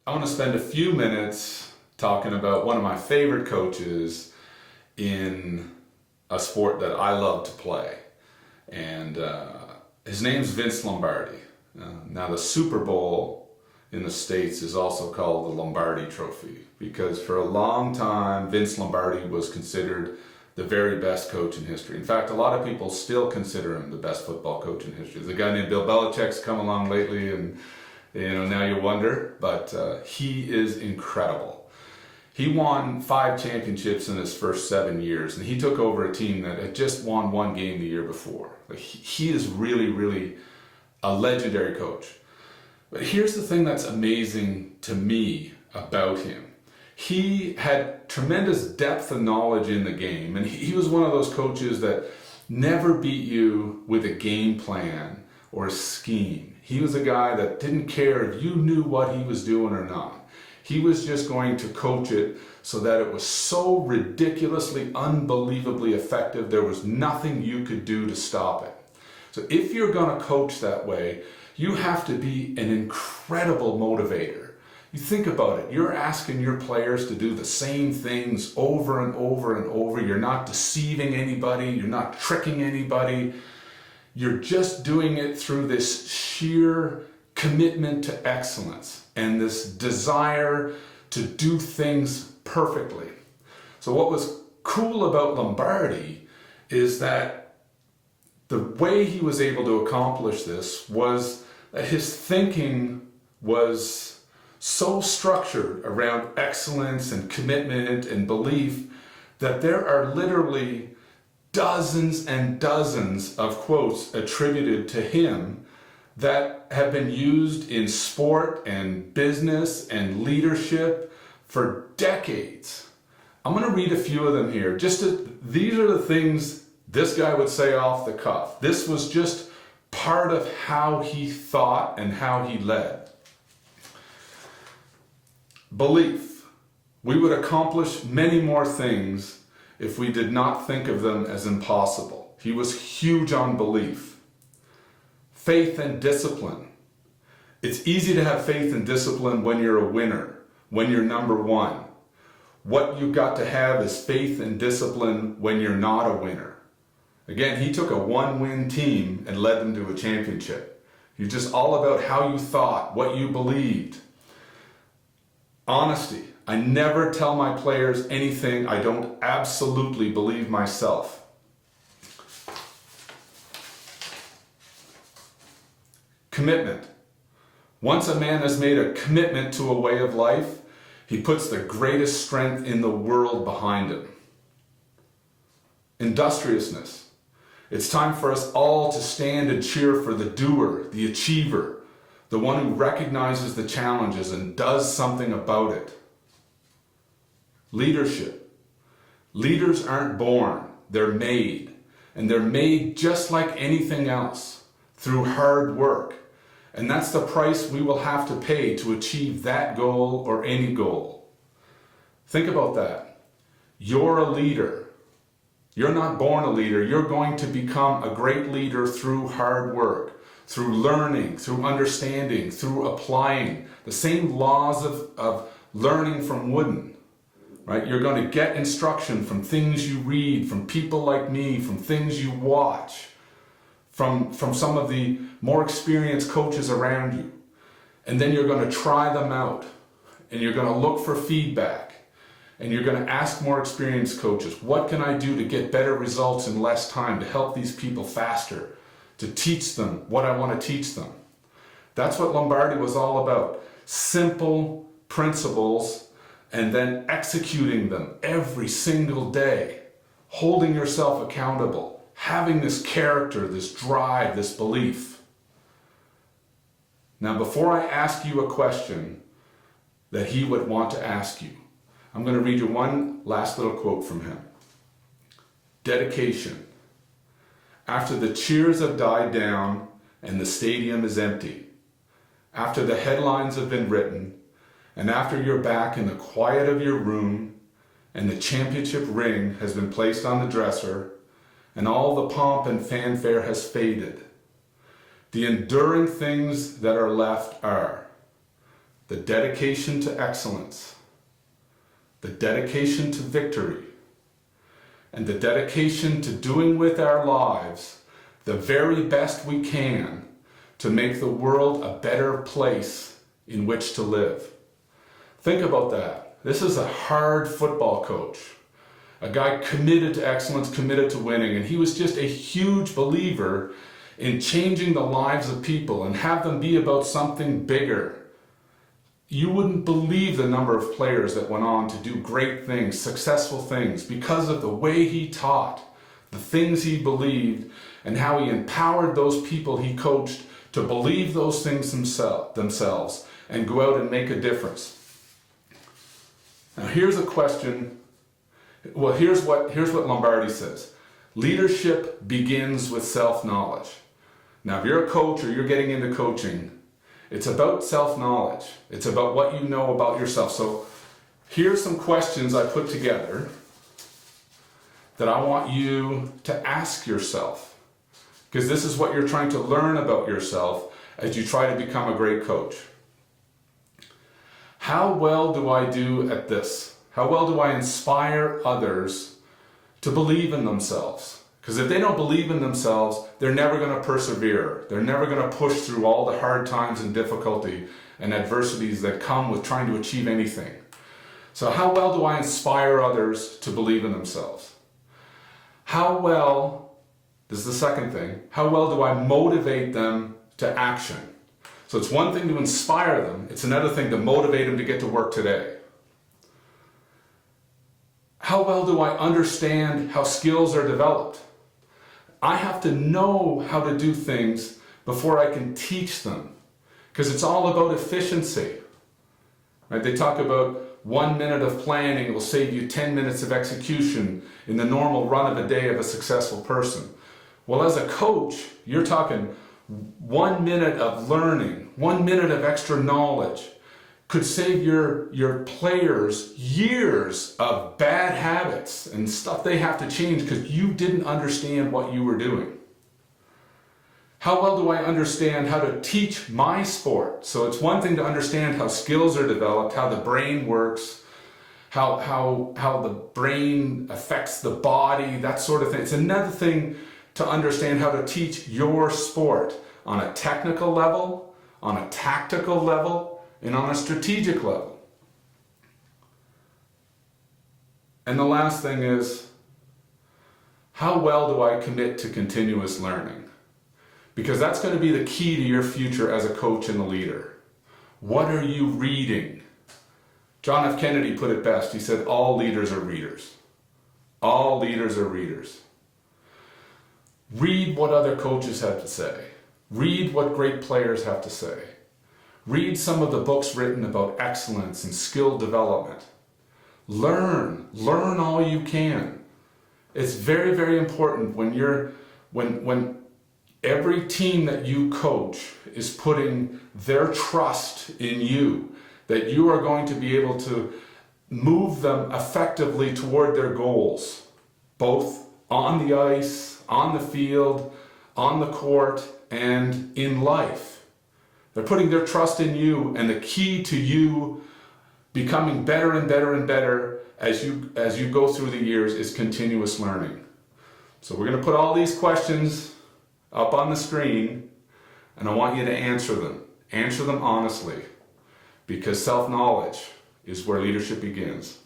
I want to spend a few minutes talking about one of my favorite coaches in a sport that I love to play. And his name's Vince Lombardi. Now, the Super Bowl in the States is also called the Lombardi Trophy because for a long time, Vince Lombardi was considered the very best coach in history. In fact, a lot of people still consider him the best football coach in history. There's a guy named Bill Belichick's come along lately, and now you wonder, but he is incredible. He won 5 championships in his first 7 years, and he took over a team that had just won 1 game the year before. He is really, really a legendary coach. But here's the thing that's amazing to me about him. He had tremendous depth of knowledge in the game, and he was one of those coaches that never beat you with a game plan or a scheme. He was a guy that didn't care if you knew what he was doing or not. He was just going to coach it so that it was so ridiculously, unbelievably effective, there was nothing you could do to stop it. So if you're going to coach that way, you have to be an incredible motivator. You think about it, you're asking your players to do the same things over and over and over. You're not deceiving anybody, you're not tricking anybody. You're just doing it through this sheer commitment to excellence and this desire to do things perfectly. So what was cool about Lombardi is that the way he was able to accomplish this was that his thinking was so structured around excellence and commitment and belief that there are literally dozens and dozens of quotes attributed to him that have been used in sport and business and leadership for decades. I'm going to read a few of them here. These are the things this guy would say off the cuff. This was just part of how he thought and how he led. Belief. We would accomplish many more things if we did not think of them as impossible. He was huge on belief. Faith and discipline. It's easy to have faith and discipline when you're a winner, when you're number one. What you've got to have is faith and discipline when you're not a winner. Again, he took a 1-win team and led them to a championship. He's just all about how you thought, what you believed. Honesty. I never tell my players anything I don't absolutely believe myself. Commitment. Once a man has made a commitment to a way of life, he puts the greatest strength in the world behind him. Industriousness. It's time for us all to stand and cheer for the doer, the achiever, the one who recognizes the challenges and does something about it. Leadership. Leaders aren't born, they're made. And they're made just like anything else, through hard work. And that's the price we will have to pay to achieve that goal or any goal. Think about that. You're a leader. You're not born a leader. You're going to become a great leader through hard work, through learning, through understanding, through applying the same laws of learning from Wooden. Right? You're going to get instruction from things you read, from people like me, from things you watch, from some of the more experienced coaches around you. And then you're going to try them out, and you're going to look for feedback, and you're going to ask more experienced coaches, what can I do to get better results in less time, to help these people faster, to teach them what I want to teach them. That's what Lombardi was all about. Simple principles and then executing them every single day, holding yourself accountable, having this character, this drive, this belief. Now, before I ask you a question that he would want to ask you, I'm going to read you one last little quote from him. Dedication. After the cheers have died down and the stadium is empty, after the headlines have been written, and after you're back in the quiet of your room and the championship ring has been placed on the dresser and all the pomp and fanfare has faded, the enduring things that are left are the dedication to excellence, the dedication to victory, and the dedication to doing with our lives the very best we can to make the world a better place in which to live. Think about that. This is a hard football coach, a guy committed to excellence, committed to winning, and he was just a huge believer in changing the lives of people and have them be about something bigger. You wouldn't believe the number of players that went on to do great things, successful things, because of the way he taught, the things he believed, and how he empowered those people he coached to believe those things themselves and go out and make a difference. Now here's a question. Well, here's what Lombardi says. Leadership begins with self-knowledge. Now, if you're a coach or you're getting into coaching, it's about self-knowledge. It's about what you know about yourself. So here's some questions I put together that I want you to ask yourself, because this is what you're trying to learn about yourself as you try to become a great coach. How well do I do at this? How well do I inspire others to believe in themselves? Because if they don't believe in themselves, they're never going to persevere. They're never going to push through all the hard times and difficulty and adversities that come with trying to achieve anything. So how well do I inspire others to believe in themselves? How well, this is the second thing, how well do I motivate them to action? So it's one thing to inspire them, it's another thing to motivate them to get to work today. How well do I understand how skills are developed? I have to know how to do things before I can teach them, because it's all about efficiency. Right? They talk about 1 minute of planning will save you 10 minutes of execution in the normal run of a day of a successful person. Well, as a coach, you're talking 1 minute of learning, 1 minute of extra knowledge could save your players years of bad habits and stuff they have to change because you didn't understand what you were doing. How well do I understand how to teach my sport? So it's one thing to understand how skills are developed, how the brain works, how the brain affects the body, that sort of thing. It's another thing to understand how to teach your sport on a technical level, on a tactical level, and on a strategic level. And the last thing is, how well do I commit to continuous learning? Because that's going to be the key to your future as a coach and a leader. What are you reading? John F. Kennedy put it best. He said, all leaders are readers. All leaders are readers. Read what other coaches have to say. Read what great players have to say. Read some of the books written about excellence and skill development. Learn all you can. It's very, very important when every team that you coach is putting their trust in you, that you are going to be able to move them effectively toward their goals, both on the ice, on the field, on the court, and in life. They're putting their trust in you, and the key to you becoming better and better and better as you go through the years is continuous learning. So we're going to put all these questions up on the screen, and I want you to answer them. Answer them honestly, because self-knowledge is where leadership begins.